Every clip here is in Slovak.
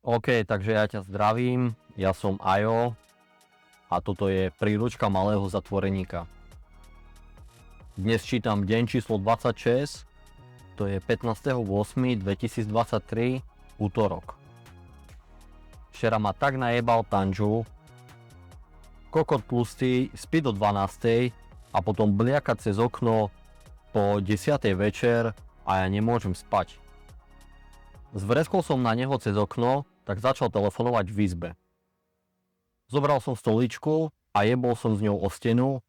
OK, takže ja ťa zdravím, ja som Ajo a toto je príručka malého zatvoreníka. Dnes čítam deň číslo 26, to je 15.8.2023, útorok. Včera ma tak najebal Tanžu, kokot tlustý, spí do 12. a potom bliaka cez okno po 10. večer a ja nemôžem spať. Zvreskol som na neho cez okno, tak začal telefonovať v izbe. Zobral som stoličku a jebol som s ňou o stenu,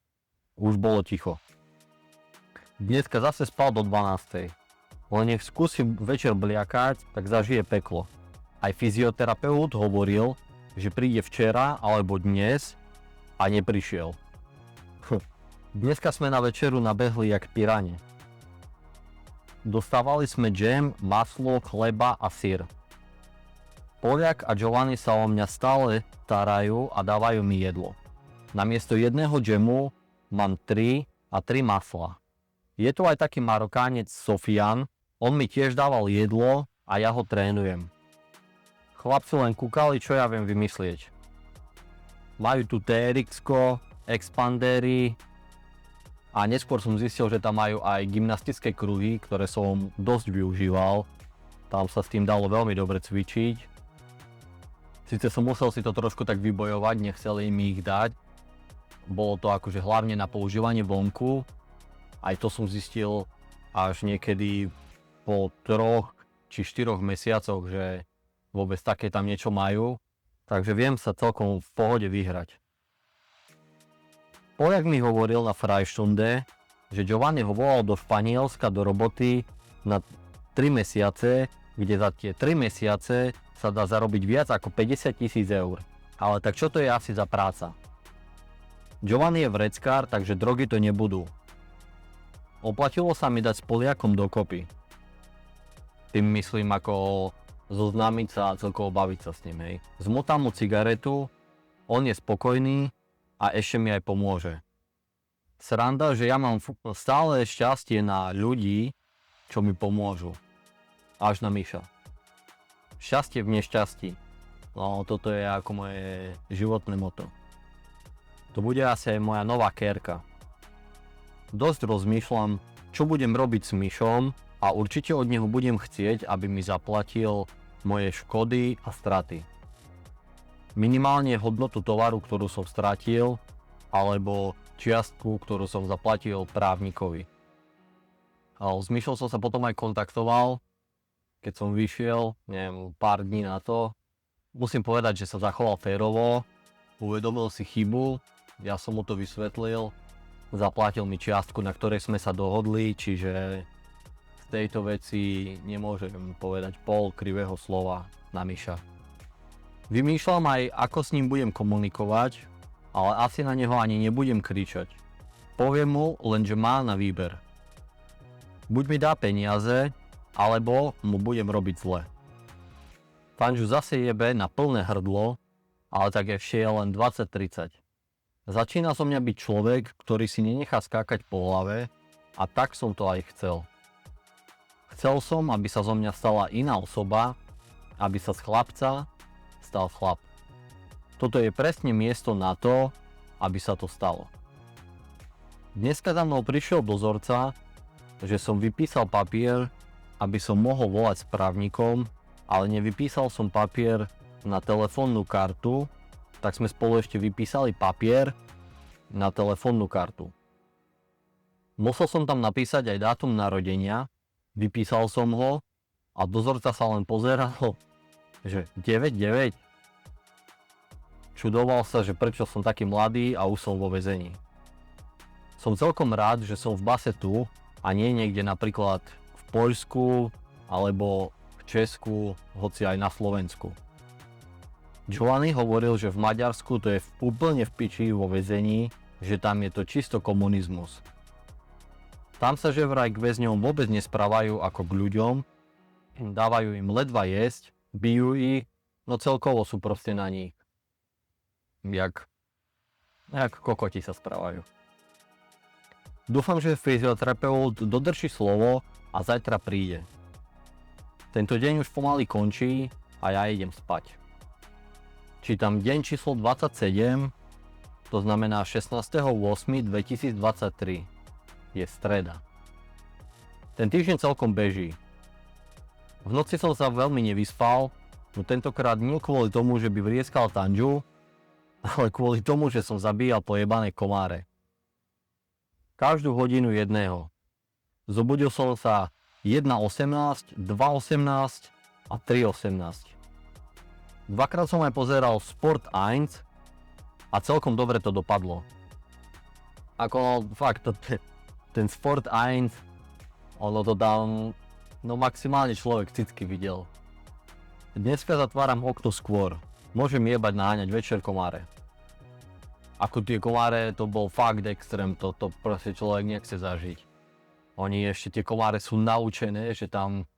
už bolo ticho. Dneska zase spal do 12. Len nech skúsi večer bliakať, tak zažije peklo. Aj fyzioterapeut hovoril, že príde včera alebo dnes a neprišiel. Dneska sme na večeru nabehli jak pirane. Dostávali sme džem, maslo, chleba a syr. Poliak a Giovanni sa o mňa stále starajú a dávajú mi jedlo. Namiesto jedného džemu mám 3 a 3 masla. Je tu aj taký Marokánec Sofian, on mi tiež dával jedlo a ja ho trénujem. Chlapci len kúkali, čo ja viem vymyslieť. Majú tu TRX-ko, expandery, a neskôr som zistil, že tam majú aj gymnastické kruhy, ktoré som dosť využíval. Tam sa s tým dalo veľmi dobre cvičiť. Sice som musel si to trošku tak vybojovať, nechceli mi ich dať. Bolo to akože hlavne na používanie vonku. Aj to som zistil až niekedy po 3 či 4 mesiacoch, že vôbec také tam niečo majú. Takže viem sa celkom v pohode vyhrať. Poliak mi hovoril na Freistunde, že Giovanni ho volal do Španielska do roboty na 3 mesiace, kde za tie 3 mesiace sa dá zarobiť viac ako 50 000 eur. Ale tak čo to je asi za práca? Giovanni je vreckár, takže drogy to nebudú. Oplatilo sa mi dať s Poliakom dokopy. Tým myslím ako zoznámiť sa a celkovo baviť sa s ním, hej. Zmotám mu cigaretu, on je spokojný, a ešte mi aj pomôže. Sranda, že ja mám stále šťastie na ľudí, čo mi pomôžu. Až na Miša. Šťastie v nešťastí. No toto je ako moje životné motto. To bude asi aj moja nová kérka. Dosť rozmýšľam, čo budem robiť s Mišom a určite od neho budem chcieť, aby mi zaplatil moje škody a straty. Minimálne hodnotu tovaru, ktorú som stratil, alebo čiastku, ktorú som zaplatil právnikovi. S Mišou som sa potom aj kontaktoval, keď som vyšiel, neviem, pár dní na to. Musím povedať, že sa zachoval férovo, uvedomil si chybu, ja som mu to vysvetlil, zaplatil mi čiastku, na ktorej sme sa dohodli, čiže z tejto veci nemôžem povedať pol krivého slova na Miša. Vymýšľam aj, ako s ním budem komunikovať, ale asi na neho ani nebudem kričať. Poviem mu len, že má na výber. Buď mi dá peniaze, alebo mu budem robiť zle. Tanžu zase jebe na plné hrdlo, ale tak ešte je len 20-30. Začína so mňa byť človek, ktorý si nenechá skákať po hlave, a tak som to aj chcel. Chcel som, aby sa zo mňa stala iná osoba, aby sa z chlapca stal chlap. Toto je presne miesto na to, aby sa to stalo. Dneska za mnou prišiel dozorca, že som vypísal papier, aby som mohol volať s právnikom, ale nevypísal som papier na telefónnu kartu, tak sme spolu ešte vypísali papier na telefónnu kartu. Musel som tam napísať aj dátum narodenia, vypísal som ho a dozorca sa len pozeral, že 9-9. Čudoval sa, že prečo som taký mladý a už som vo väzení. Som celkom rád, že som v base tu a nie niekde napríklad v Poľsku alebo v Česku, hoci aj na Slovensku. Giovanni hovoril, že v Maďarsku to je úplne v piči vo väzení, že tam je to čisto komunizmus. Tam sa že vraj k väzňom vôbec nesprávajú ako k ľuďom, dávajú im ledva jesť, bijú ich, no celkovo sú proste na nich. Jak kokoti sa správajú. Dúfam, že fyzioterapeut dodrží slovo a zajtra príde. Tento deň už pomaly končí a ja idem spať. Čítam deň číslo 27, to znamená 16.8.2023. Je streda. Ten týždeň celkom beží. V noci som sa veľmi nevyspal, no tentokrát nie kvôli tomu, že by vrieskal tanžu, ale kvôli tomu, že som zabíjal pojebané komáre. Každú hodinu jedného. Zobudil som sa 1.18, 2.18 a 3.18. Dvakrát som aj pozeral Sport 1 a celkom dobre to dopadlo. Ako fakt, ten Sport 1, ono to tam, no maximálne človek cicky videl. Dneska zatváram okno skôr. Môžem jebať naháňať večer komáre. Ako tie komáre, to bol fakt extrém, to proste človek nechce zažiť. Oni ešte tie komáre sú naučené, že tam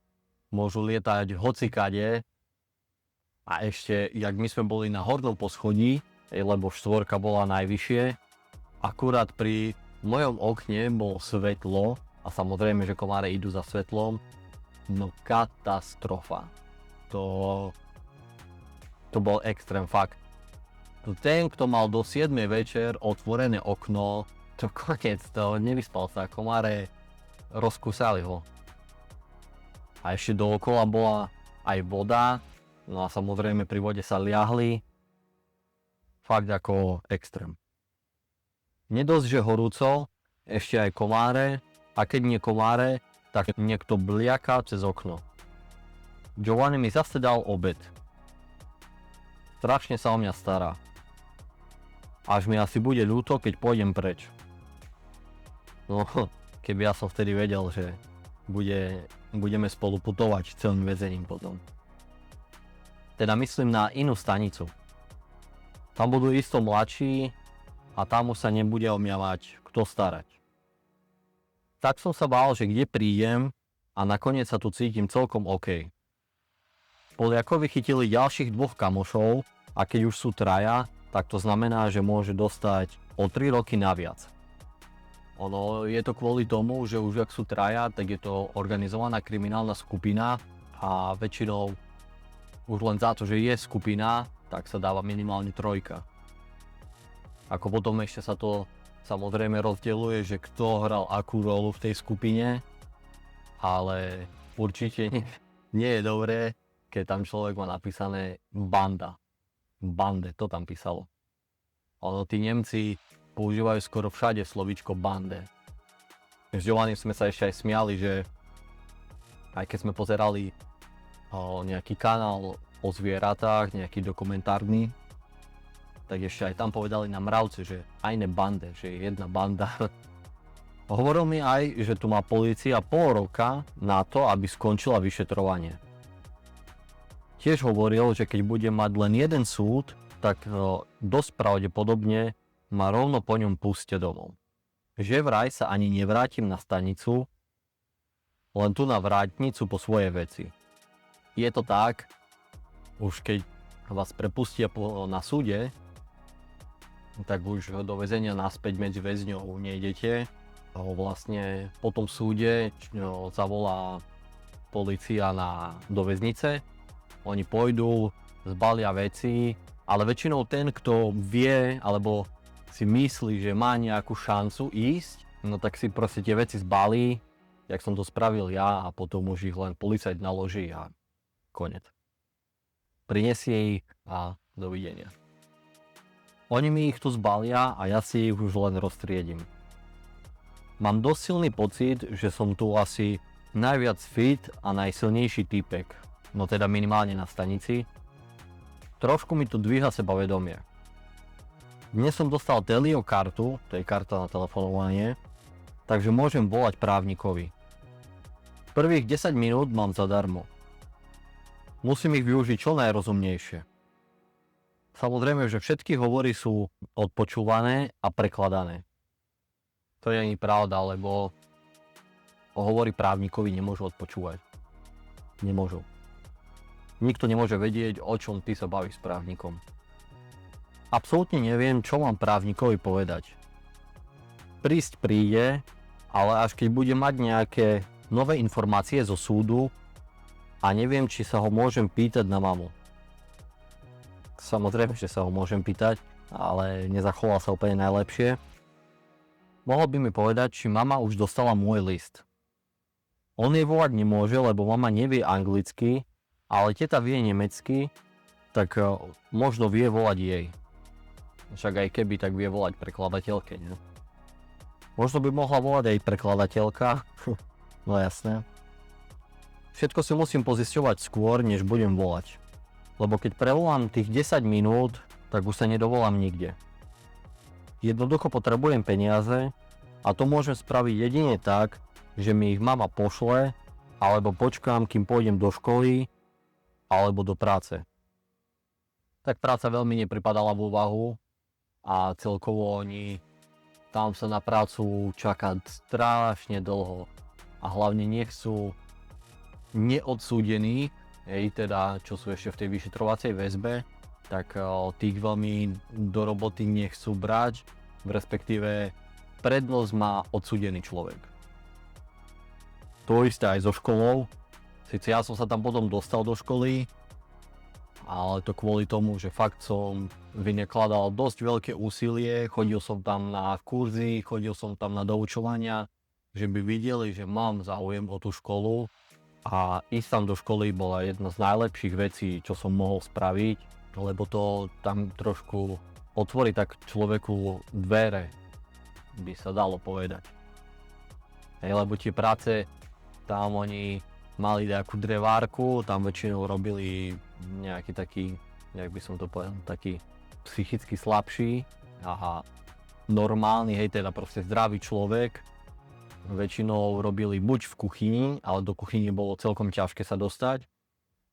môžu lietať hocikade. A ešte, jak my sme boli na hornom poschodí, lebo štvorka bola najvyššie, akurát pri mojom okne bolo svetlo a samozrejme, že komáre idú za svetlom. No katastrofa. To bol extrém fakt. Ten, kto mal do 7 večer otvorené okno, to koniec, to nevyspal sa, komáre rozkusali ho. A ešte dookola bola aj voda, no a samozrejme pri vode sa liahli. Fakt ako extrém. Nedosť, že horúco, ešte aj komáre, a keď nie komáre, tak niekto bliaká cez okno. Giovanni mi zase dal obed. Strašne sa o mňa stará. Až mi asi bude ľúto, keď pôjdem preč. No, keby ja som vtedy vedel, že budeme spolu putovať celým väzením potom. Teda myslím na inú stanicu. Tam budú isto mladší a tam už sa nebude o mňa mať kto starať. Tak som sa bál, že kde prídem a nakoniec sa tu cítim celkom OK. Poliakovi chytili ďalších 2 kamošov a keď už sú traja, tak to znamená, že môže dostať o 3 roky naviac. Ono je to kvôli tomu, že už ak sú traja, tak je to organizovaná kriminálna skupina a väčšinou už len za to, že je skupina, tak sa dáva minimálne 3. Ako potom ešte sa to samozrejme rozdeľuje, že kto hral akú rolu v tej skupine, ale určite nie je dobré, keď tam človek má napísané banda. Bande, to tam písalo. Ono tí Nemci používajú skoro všade slovíčko bande. S Giovannim sme sa ešte aj smiali, že aj keď sme pozerali nejaký kanál o zvieratách, nejaký dokumentárny, tak ešte aj tam povedali na mravce, že eine bande, že je jedna banda. Hovoril mi aj, že tu má polícia pol roka na to, aby skončila vyšetrovanie. Tiež hovoril, že keď bude mať len jeden súd, tak dosť pravdepodobne ma rovno po ňom pustia domov. Že vraj sa ani nevrátim na stanicu, len tu na vrátnicu po svoje veci. Je to tak, už keď vás prepustia na súde, tak už do väzenia naspäť medzi väzňou nejdete. Vlastne po tom súde zavolá polícia do väznice. Oni pôjdu, zbalia veci, ale väčšinou ten, kto vie alebo si myslí, že má nejakú šancu ísť, no tak si proste tie veci zbalí, jak som to spravil ja, a potom už ich len policajt naloží a konec. Prinesie ich a dovidenia. Oni mi ich tu zbalia a ja si ich už len roztriedím. Mám dosť silný pocit, že som tu asi najviac fit a najsilnejší týpek. No teda minimálne na stanici. Trošku mi tu dvíha sebavedomie. Dnes som dostal Telio kartu, to je karta na telefonovanie, takže môžem volať právnikovi. Prvých 10 minút mám zadarmo. Musím ich využiť čo najrozumnejšie. Samozrejme, že všetky hovory sú odpočúvané a prekladané. To je ani pravda, lebo hovory právnikovi nemôžu odpočúvať. Nemôžu. Nikto nemôže vedieť, o čom ty sa bavíš s právnikom. Absolútne neviem, čo mám právnikovi povedať. Prísť príde, ale až keď bude mať nejaké nové informácie zo súdu, a neviem, či sa ho môžem pýtať na mamu. Samozrejme, že sa ho môžem pýtať, ale nezachoval sa úplne najlepšie. Mohol by mi povedať, či mama už dostala môj list. On jej volať nemôže, lebo mama nevie anglicky, ale teta vie nemecky, tak možno vie volať jej. Však aj keby, tak vie volať prekladateľke, ne? Možno by mohla volať aj prekladateľka. No jasné. Všetko si musím pozisťovať skôr, než budem volať. Lebo keď prevolám tých 10 minút, tak už sa nedovolám nikde. Jednoducho potrebujem peniaze a to môžem spraviť jedine tak, že mi ich mama pošle, alebo počkám, kým pôjdem do školy, alebo do práce. Tak práca veľmi nepripadala v úvahu a celkovo oni tam sa na prácu čakať strašne dlho a hlavne nechcú neodsúdení, teda čo sú ešte v tej vyšetrovacej väzbe, tak tých veľmi do roboty nechcú brať, respektíve prednosť má odsúdený človek. To isté aj so školou. Sice ja som sa tam potom dostal do školy, ale to kvôli tomu, že fakt som vynakladal dosť veľké úsilie, chodil som tam na kurzy, chodil som tam na doučovania, že by videli, že mám záujem o tú školu a ísť tam do školy bola jedna z najlepších vecí, čo som mohol spraviť, lebo to tam trošku otvorí tak človeku dvere, by sa dalo povedať. Lebo tie práce, tam oni mali nejakú drevárku, tam väčšinou robili nejaký taký, jak by som to povedal, taký psychicky slabší a normálny, teda proste zdravý človek. Väčšinou robili buď v kuchyni, ale do kuchyni bolo celkom ťažké sa dostať.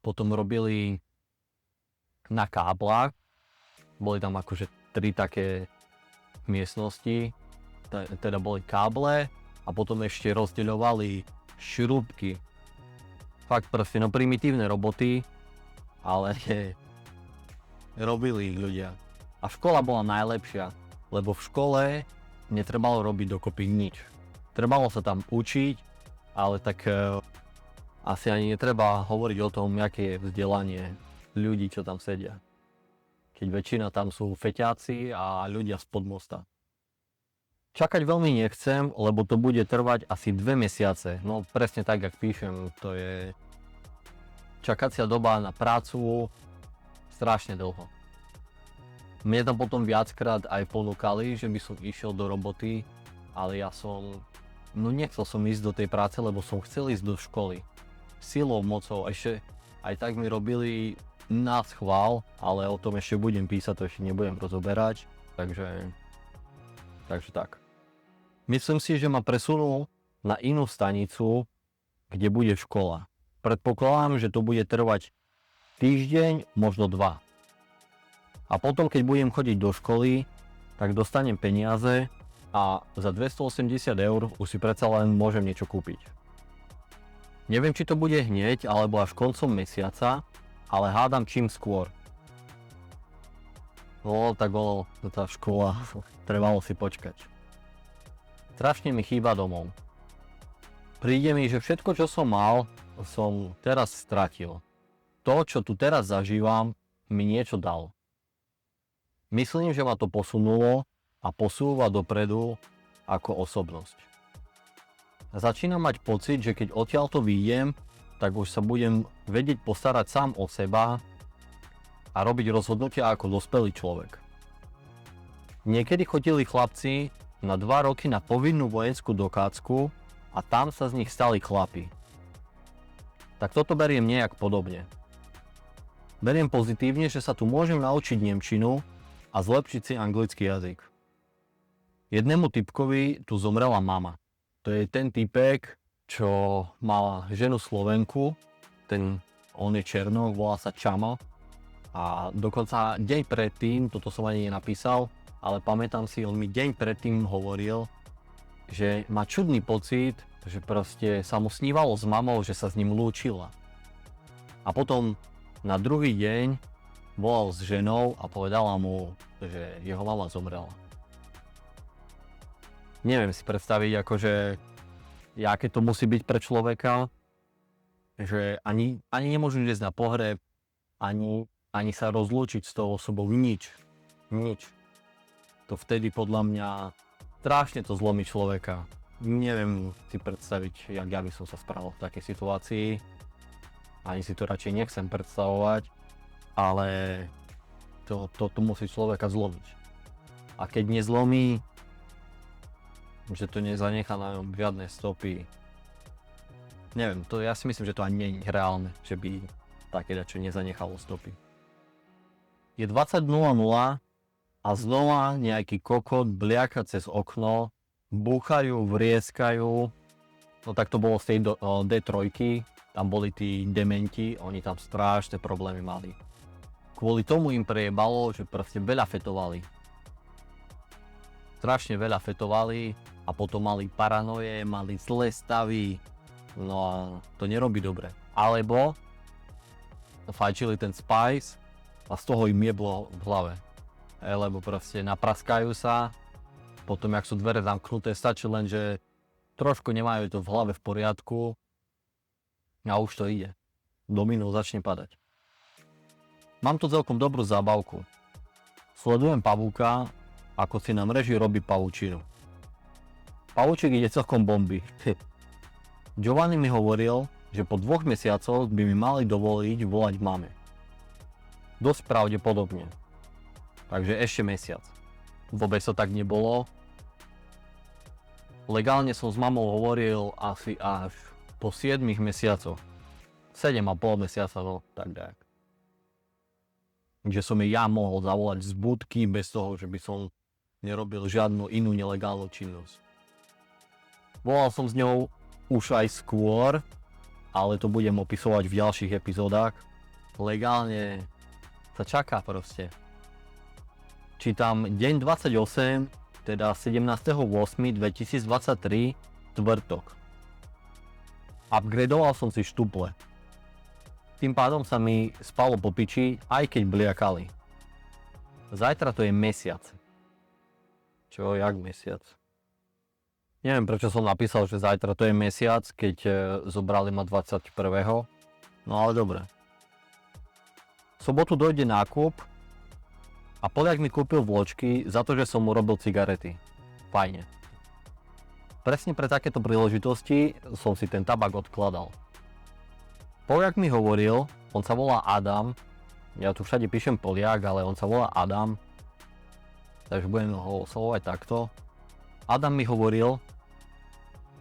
Potom robili na káblach, boli tam akože 3 také miestnosti, teda boli káble a potom ešte rozdeľovali šrúbky. Fakt proste, no primitívne roboty, ale robili ich ľudia. A škola bola najlepšia, lebo v škole netrebalo robiť dokopy nič. Trebalo sa tam učiť, ale tak asi ani netreba hovoriť o tom, aké je vzdelanie ľudí, čo tam sedia. Keď väčšina tam sú feťáci a ľudia spod mosta. Čakať veľmi nechcem, lebo to bude trvať asi 2 mesiace. No presne tak, jak píšem, to je čakacia doba na prácu strašne dlho. Mne tam potom viackrát aj ponúkali, že by som išiel do roboty, ale ja nechcel som ísť do tej práce, lebo som chcel ísť do školy. Silou, mocou, ešte aj tak mi robili na schvál, ale o tom ešte budem písať, to ešte nebudem rozoberať, takže tak. Myslím si, že ma presunul na inú stanicu, kde bude škola. Predpokladám, že to bude trvať týždeň, možno 2. A potom, keď budem chodiť do školy, tak dostanem peniaze a za 280 € už si predsa len môžem niečo kúpiť. Neviem, či to bude hneď, alebo až koncom mesiaca, ale hádam čím skôr. No, tak bolo tá škola, trebalo si počkať. Strašne mi chýba domov. Príde mi, že všetko, čo som mal, som teraz stratil. To, čo tu teraz zažívam, mi niečo dal. Myslím, že ma to posunulo a posúva dopredu ako osobnosť. Začínam mať pocit, že keď odtiaľto vyjdem, tak už sa budem vedieť postarať sám o seba a robiť rozhodnutia ako dospelý človek. Niekedy chodili chlapci na 2 roky na povinnú vojenskú dochádzku a tam sa z nich stali chlapi. Tak toto beriem nejak podobne. Beriem pozitívne, že sa tu môžem naučiť nemčinu a zlepšiť si anglický jazyk. Jednému typkovi tu zomrela mama. To je ten typek, čo mal ženu Slovenku, on je Černok, volá sa Čamo. A dokonca deň predtým, toto som ani nenapísal, ale pamätám si, on mi deň predtým hovoril, že má čudný pocit, že proste sa mu snívalo s mamou, že sa s ním lúčila. A potom na druhý deň volal s ženou a povedala mu, že jeho mama zomrela. Neviem si predstaviť, aké to musí byť pre človeka, že ani nemôžu ísť na pohreb, ani sa rozlúčiť s tou osobou, nič. To vtedy podľa mňa strašne to zlomí človeka. Neviem si predstaviť, jak ja by som sa správal v takej situácii. Ani si to radšej nechcem predstavovať, ale to musí človeka zlomiť. A keď nezlomí, že to nezanechá na ňom žiadne stopy, neviem, ja si myslím, že to ani nie je reálne, že by také dačo nezanechalo stopy. Je 20:00 a znova nejaký kokot bliaka cez okno, búchajú, vrieskajú. No tak to bolo z tej D3, tam boli tí dementi, oni tam strašné problémy mali. Kvôli tomu im prejebalo, že proste veľa fetovali. Strašne veľa fetovali a potom mali paranoje, mali zlé stavy. No a to nerobí dobre. Alebo fajčili ten spice a z toho im jeblo v hlave. Lebo proste napraskajú sa, potom jak sú dvere zamknuté, stačí len, že trošku nemajú to v hlave v poriadku a už to ide. Domino začne padať. Mám tu celkom dobrú zábavku. Sledujem pavúka, ako si na mreži robí pavučinu. Pavúčik ide celkom bomby. Giovanni mi hovoril, že po 2 mesiacoch by mi mali dovoliť volať mame. Dosť pravdepodobne. Takže ešte mesiac. Vôbec to tak nebolo. Legálne som s mamou hovoril asi až po 7 mesiacoch. 7,5 mesiaca, no tak nejak. Že som jej ja mohol zavolať z budky bez toho, že by som nerobil žiadnu inú nelegálnu činnosť. Volal som s ňou už aj skôr, ale to budem opisovať v ďalších epizódach. Legálne sa čaká proste. Čítam deň 28, teda 17.8.2023, štvrtok. Upgradoval som si štuple. Tým pádom sa mi spalo po piči, aj keď bliakali. Zajtra to je mesiac. Čo, jak mesiac? Neviem, prečo som napísal, že zajtra to je mesiac, keď zobrali ma 21. No ale dobre. V sobotu dojde nákup a Poliak mi kúpil vločky za to, že som mu robil cigarety. Fajne. Presne pre takéto príležitosti som si ten tabak odkladal. Poliak mi hovoril, on sa volá Adam, ja tu všade píšem Poliak, ale on sa volá Adam, takže budem ho oslovovať takto. Adam mi hovoril,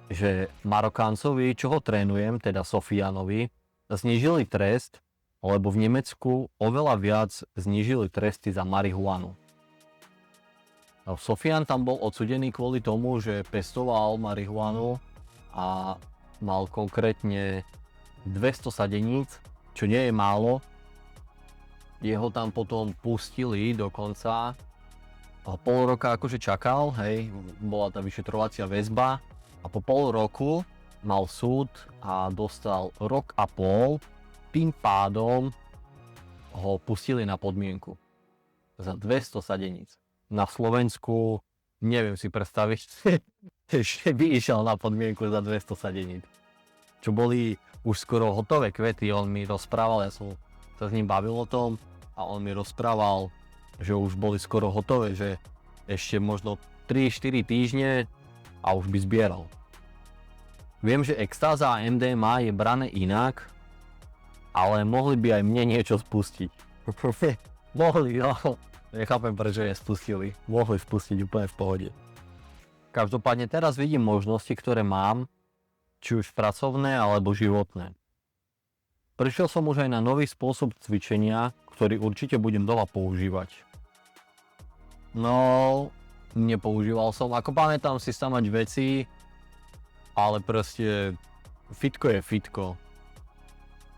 že Marokáncovi, čo ho trénujem, teda Sofianovi, znížili trest, lebo v Nemecku oveľa viac znížili tresty za marihuanu. Sofian tam bol odsudený kvôli tomu, že pestoval marihuanu a mal konkrétne 200 sadeníc, čo nie je málo. Jeho tam potom pustili dokonca. Pol roka akože čakal, hej, bola tá vyšetrovacia väzba a po pol roku mal súd a dostal 1,5 roka. Tým pádom ho pustili na podmienku za 200 sadeníc. Na Slovensku neviem si predstaviť, že by išiel na podmienku za 200 sadeníc. Čo boli už skoro hotové kvety, on mi rozprával, ja som sa s ním bavil o tom a on mi rozprával, že už boli skoro hotové, že ešte možno 3-4 týždne a už by zbieral. Viem, že extáza a MDMA je brané inak, ale mohli by aj mne niečo spustiť. Mohli, no. Nechápem, prečo je spustili. Mohli spustiť úplne v pohode. Každopádne teraz vidím možnosti, ktoré mám, či už pracovné alebo životné. Prišiel som už aj na nový spôsob cvičenia, ktorý určite budem doma používať. No, nepoužíval som. Ako pamätám si stamať veci, ale proste fitko je fitko.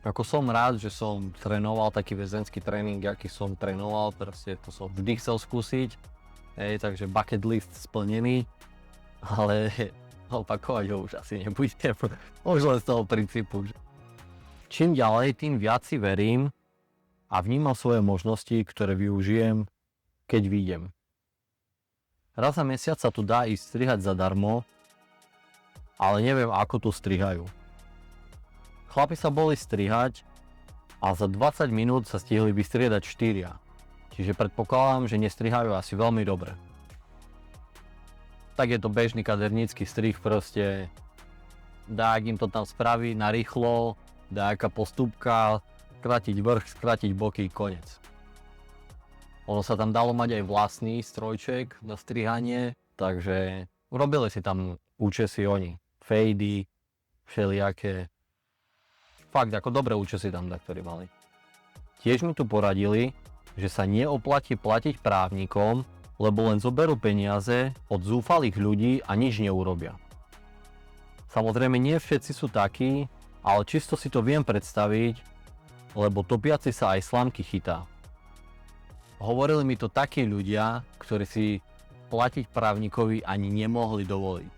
Ako som rád, že som trénoval taký väzenský tréning, aký som trénoval, proste to som vždy chcel skúsiť. Takže bucket list splnený, ale opakovať ho už asi nebudem. Už len z toho princípu. Čím ďalej, tým viac si verím a vnímam svoje možnosti, ktoré využijem, keď vyjdem. Raz za mesiac sa tu dá ísť strihať zadarmo, ale neviem, ako tu strihajú. Chlapi sa boli strihať a za 20 minút sa stihli vystriedať 4. Čiže predpokladám, že nestrihajú asi veľmi dobre. Tak je to bežný kadernícky strih, proste dá im to tam spraví narýchlo, dá aká postupka, skrátiť vrch, skrátiť boky, konec. Ono sa tam dalo mať aj vlastný strojček na strihanie, takže urobili si tam účesy oni, fejdy, všelijaké. Fakt, ako dobré účesy tam ktorí mali. Tiež mi tu poradili, že sa neoplatí platiť právnikom, lebo len zoberú peniaze od zúfalých ľudí a nič neurobia. Samozrejme nie všetci sú takí, ale čisto si to viem predstaviť, lebo topiaci sa aj slamky chytá. Hovorili mi to takí ľudia, ktorí si platiť právnikovi ani nemohli dovoliť.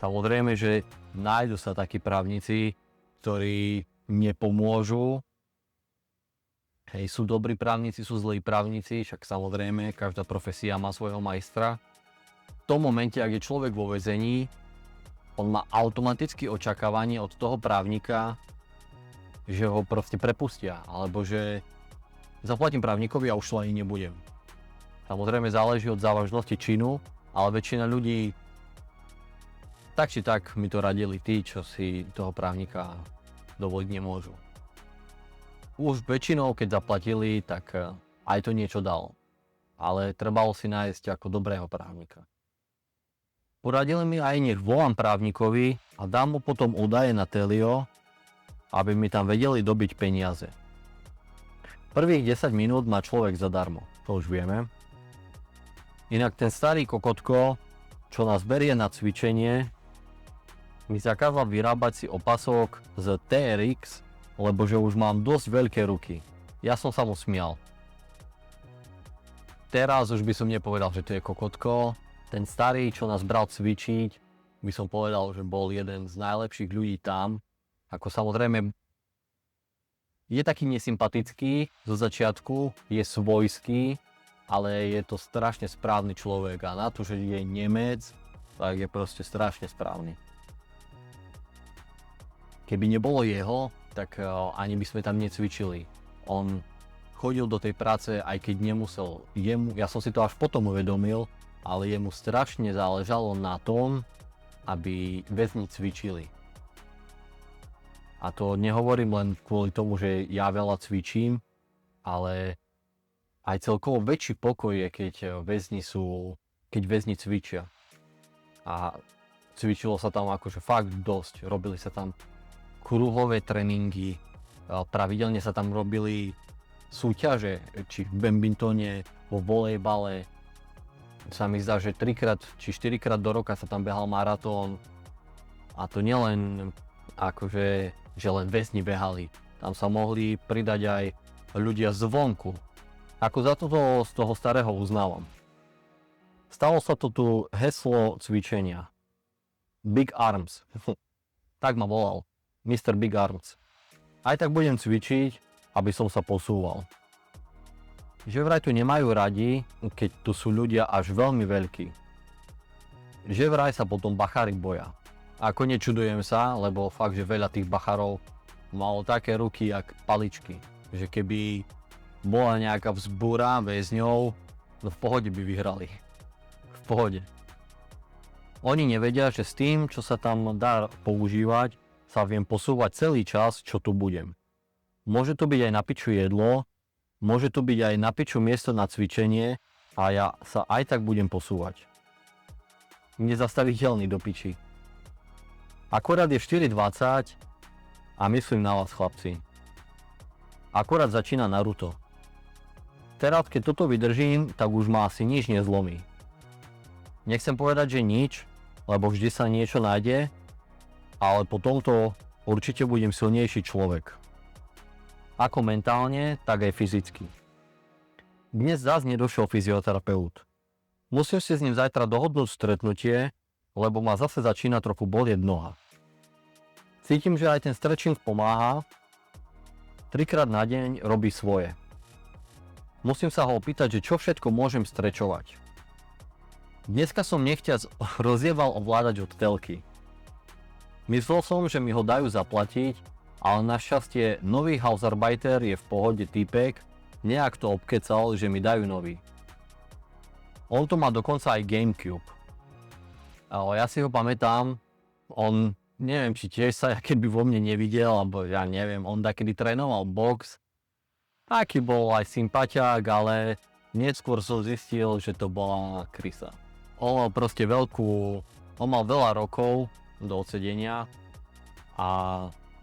Samozrejme, že nájdu sa takí právnici, ktorí nepomôžu. Hej, sú dobrí právnici, sú zlí právnici, však samozrejme, každá profesia má svojho majstra. V tom momente, ak je človek vo väzení, on má automaticky očakávanie od toho právnika, že ho proste prepustia, alebo že zaplatím právnikovi a už to ani nebudem. Samozrejme záleží od závažnosti činu, ale väčšina ľudí tak či tak mi to radili tí, čo si toho právnika dovoliť nemôžu. Už väčšinou, keď zaplatili, tak aj to niečo dalo. Ale trebalo si nájsť ako dobrého právnika. Poradili mi aj nech volám právnikovi a dám mu potom údaje na Telio, aby mi tam vedeli dobiť peniaze. Prvých 10 minút má človek zadarmo, to už vieme. Inak ten starý kokotko, čo nás berie na cvičenie, mi zakázal vyrábať si opasok z TRX, lebo že už mám dosť veľké ruky. Ja som sa mu smial. Teraz už by som nepovedal, že to je kokotko. Ten starý, čo nás bral cvičiť, by som povedal, že bol jeden z najlepších ľudí tam. Ako samozrejme, je taký nesympatický zo začiatku, je svojský, ale je to strašne správny človek a na to, že je Nemec, tak je proste strašne správny. Keby nebolo jeho, tak ani by sme tam necvičili. On chodil do tej práce, aj keď nemusel. Ja som si to až potom uvedomil, ale jemu strašne záležalo na tom, aby väzni cvičili. A to nehovorím len kvôli tomu, že ja veľa cvičím, ale aj celkovo väčší pokoj je, keď väzni cvičia. A cvičilo sa tam akože fakt dosť. Robili sa tam kruhové tréningy, pravidelne sa tam robili súťaže, či v badmintone, vo volejbale. Sa mi zdá, že 3-krát či 4-krát do roka sa tam behal maratón. A to nielen akože, že len väzni behali. Tam sa mohli pridať aj ľudia zvonku. Ako za toto z toho starého uznávam. Stalo sa to tu heslo cvičenia. Big Arms. Tak ma volal. Mr. Big Arms. Aj tak budem cvičiť, aby som sa posúval. Že vraj tu nemajú radi, keď tu sú ľudia až veľmi veľkí. Že vraj sa potom bachári boja. Ako nečudujem sa, lebo fakt, že veľa tých bachárov malo také ruky jak paličky. Že keby bola nejaká vzbúra väzňov, no v pohode by vyhrali. V pohode. Oni nevedia, že s tým, čo sa tam dá používať, sa viem posúvať celý čas, čo tu budem. Môže to byť aj na piču jedlo, môže to byť aj na piču miesto na cvičenie a ja sa aj tak budem posúvať. Nezastaviteľný do piči. Akorát je 4:20 a myslím na vás, chlapci. Akorát začína Naruto. Teraz, keď toto vydržím, tak už ma asi nič nezlomí. Nechcem povedať, že nič, lebo vždy sa niečo nájde, ale po tomto určite budem silnejší človek. Ako mentálne, tak aj fyzicky. Dnes zás nedošiel fyzioterapeut. Musím si s ním zajtra dohodnúť stretnutie, lebo ma zase začína trochu bolieť noha. Cítim, že aj ten stretching pomáha. 3-krát na deň robí svoje. Musím sa ho opýtať, že čo všetko môžem strečovať. Dneska som nechťac rozjebal ovládač od telky. Myslel som, že mi ho dajú zaplatiť, Ale našťastie nový Hausarbeiter je v pohode týpek, nejak to obkecal, že mi dajú nový. On to má dokonca aj GameCube. Ale ja si ho pamätám, on, neviem, či tiež sa keby vo mne nevidel, alebo ja neviem, on takedy trénoval box. Taký bol aj sympatiák, ale neskôr som zistil, že to bola krysa. On mal proste on mal veľa rokov do odsedenia a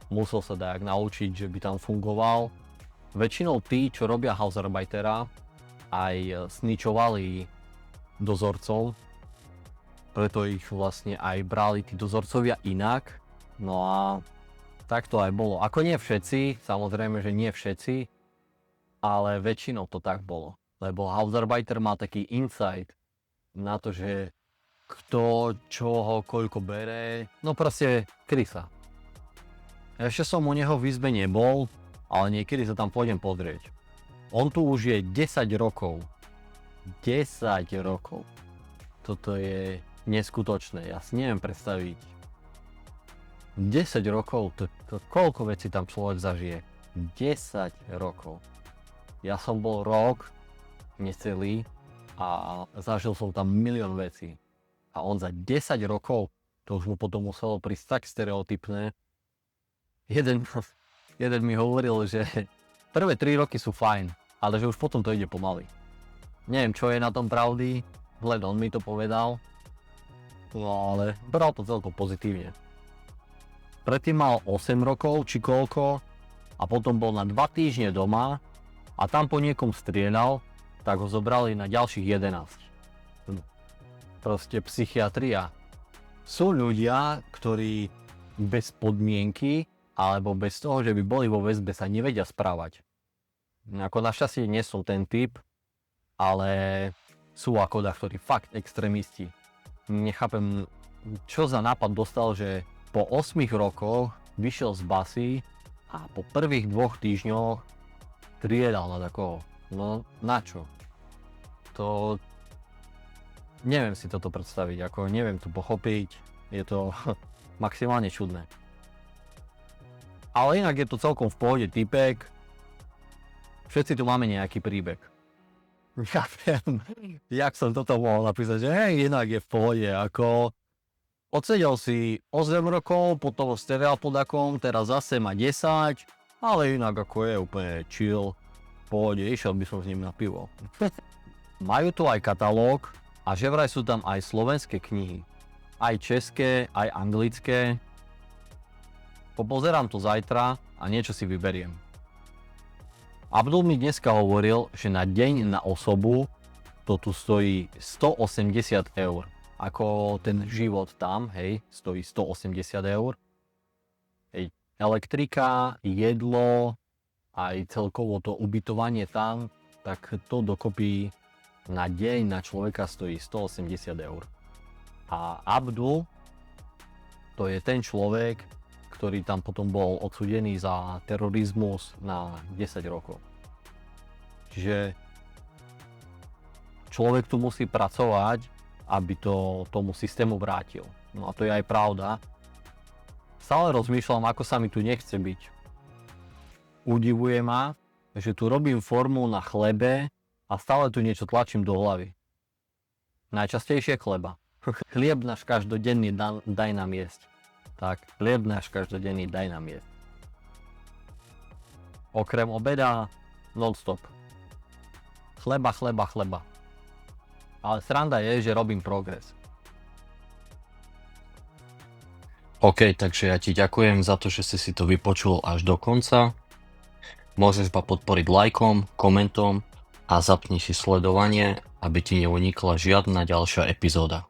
musel sa dajak naučiť, že by tam fungoval. Väčšinou tí, čo robia Hausarbeitera, aj snitchovali dozorcov, preto ich vlastne aj brali tí dozorcovia inak. No a tak to aj bolo. Ako nie všetci, samozrejme, že nie všetci, ale väčšinou to tak bolo. Lebo Hausarbeiter má taký insight na to, že kto, čoho, koľko bere. No proste krysa. Ešte som u neho v izbe nebol, ale niekedy sa tam pôjdem pozrieť. On tu už je 10 rokov. 10 rokov. Toto je neskutočné, ja si neviem predstaviť. 10 rokov, koľko vecí tam človek zažije? 10 rokov. Ja som bol rok, necelý, a zažil som tam milión vecí. A on za 10 rokov, to už mu potom muselo prísť tak stereotypné. Jeden mi hovoril, že prvé 3 roky sú fajn, ale že už potom to ide pomaly. Neviem, čo je na tom pravdy, len on mi to povedal, no ale bral to celkom pozitívne. Predtým mal 8 rokov či koľko a potom bol na 2 týždne doma a tam po niekom strieľal, tak ho zobrali na ďalších 11. Proste psychiatria. Sú ľudia, ktorí bez podmienky alebo bez toho, že by boli vo väzbe, sa nevedia správať. Ako našťastie nie som ten typ, ale sú akoda, ktorí fakt extrémisti. Nechápem, čo za nápad dostal, že po 8 rokoch vyšiel z basy a po prvých 2 týždňoch triedal na takoho. No na čo? To... Neviem si toto predstaviť, ako neviem to pochopiť. Je to maximálne čudné. Ale inak je to celkom v pohode typek. Všetci tu máme nejaký príbeh. Ja viem, jak som toto mohol napísať, že hej, inak je v pohode, ako odsedel si 8 rokov, potom strieľal pod akom, teraz zase má 10, ale inak ako je úplne chill, v pohode, išiel by som s ním na pivo. Majú tu aj katalóg a že vraj sú tam aj slovenské knihy, aj české, aj anglické. Popozerám to zajtra a niečo si vyberiem. Abdul mi dneska hovoril, že na deň na osobu to tu stojí 180 eur. Ako ten život tam, hej, stojí 180 eur. Hej, elektrika, jedlo, aj celkovo to ubytovanie tam, tak to dokopy na deň na človeka stojí 180 eur. A Abdul, to je ten človek, ktorý tam potom bol odsúdený za terorizmus na 10 rokov. Čiže človek tu musí pracovať, aby to tomu systému vrátil. No a to je aj pravda. Stále rozmýšľam, ako sa mi tu nechce byť. Udivuje ma, že tu robím formu na chlebe a stále tu niečo tlačím do hlavy. Najčastejšie chleba. Chlieb náš každodenný daj nám jesť. Tak, chlieb náš každodenný daj nám jesť. Okrem obeda non-stop. Chleba, chleba, chleba. Ale sranda je, že robím progres. OK, takže ja ti ďakujem za to, že si to vypočul až do konca. Môžeš ma podporiť lajkom, komentom a zapni si sledovanie, aby ti neunikla žiadna ďalšia epizóda.